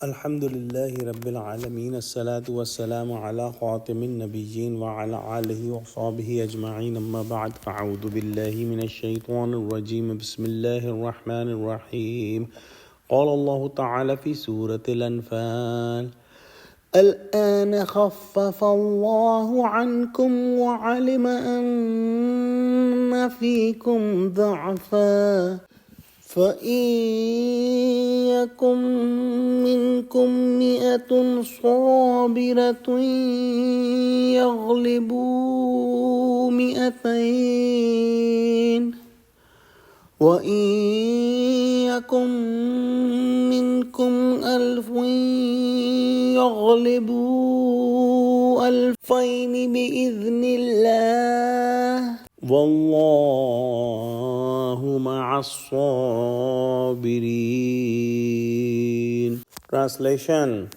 Alhamdulillahi Rabbil Alameen. As-salatu was-salamu ala khatimin nabiyyin wa ala alihi wa sahbihi ajma'in. Amma ba'd. Fa'udhu billahi minash shaytanir rajim. Bismillahir rahmanir rahim. Qala Allahu ta'ala fi Surah Al-Anfal. الآن خفف الله عنكم وعلم أن فيكم ضعفا فإن يكن منكم 100 صابرة يغلبوا 200 وإن يكن منكم 1000 يغلبوا 2000 بإذن الله والله مع الصابرين. Translation.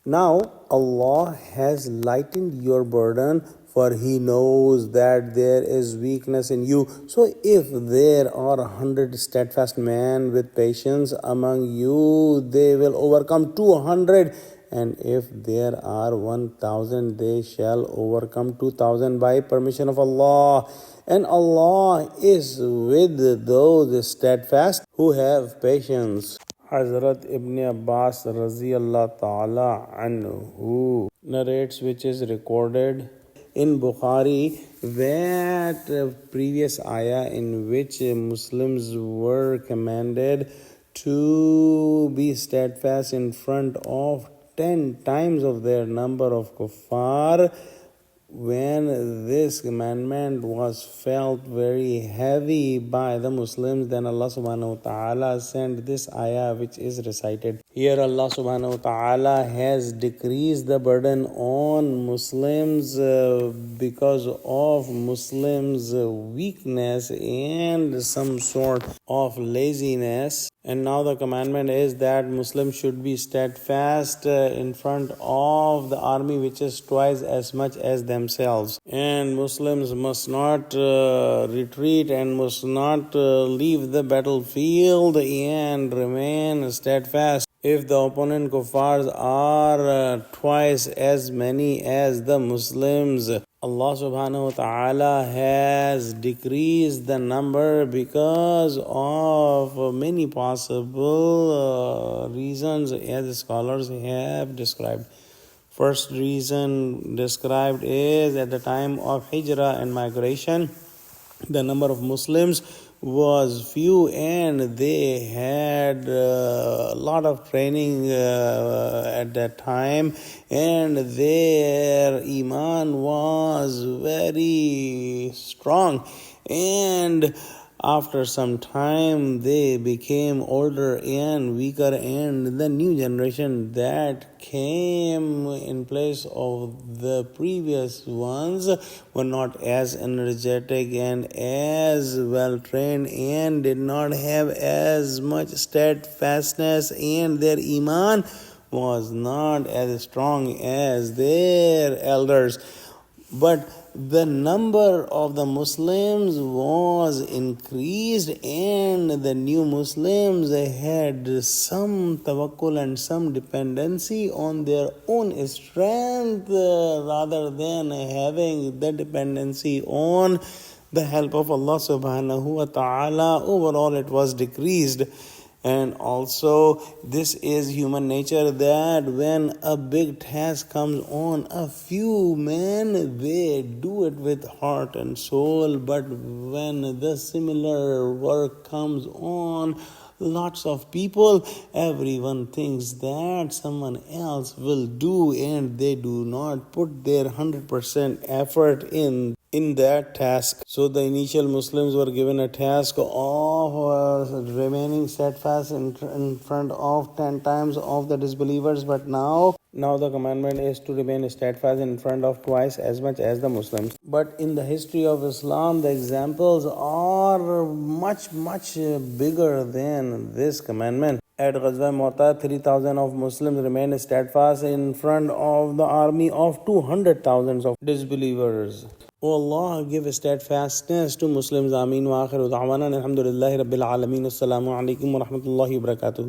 Now Allah has lightened your burden, for He knows that there is weakness in you. So if there are 100 steadfast men with patience among you, they will overcome 200. And if there are 1,000, they shall overcome 2,000 by permission of Allah. And Allah is with those steadfast who have patience. Hazrat Ibn Abbas Raziyallahu Ta'ala Anhu narrates, which is recorded in Bukhari, that previous ayah in which Muslims were commanded to be steadfast in front of 10 times of their number of kuffar. When this commandment was felt very heavy by the Muslims, then Allah subhanahu wa ta'ala sent this ayah which is recited. Here Allah subhanahu wa ta'ala has decreased the burden on Muslims because of Muslims' weakness and some sort of laziness. And now the commandment is that Muslims should be steadfast in front of the army which is twice as much as themselves. And Muslims must not retreat and must not leave the battlefield and remain steadfast. If the opponent kuffars are twice as many as the Muslims, Allah subhanahu wa ta'ala has decreased the number because of many possible reasons, as the scholars have described. First reason described is at the time of hijrah and migration, the number of Muslims was few and they had a lot of training at that time, and their iman was very strong, and after some time they became older and weaker, and the new generation that came in place of the previous ones were not as energetic and as well trained and did not have as much steadfastness, and their iman was not as strong as their elders. But the number of the Muslims was increased, and the new Muslims had some tawakkul and some dependency on their own strength rather than having the dependency on the help of Allah subhanahu wa ta'ala. Overall, it was decreased. And also, this is human nature, that when a big task comes on a few men, they do it with heart and soul. But when the similar work comes on lots of people, everyone thinks that someone else will do, and they do not put their 100% effort in that task. So the initial Muslims were given a task of remaining steadfast in front of 10 times of the disbelievers, but now the commandment is to remain steadfast in front of twice as much as the Muslims. But in the history of Islam, the examples are much bigger than this commandment. At Ghazwa Mu'tah, 3,000 of Muslims remained steadfast in front of the army of 200,000 of disbelievers. O Allah, give steadfastness to Muslims. Ameen wa akhiru da'wana alhamdulillahi rabbil alameen. Assalamu alaikum wa rahmatullahi wa barakatuh.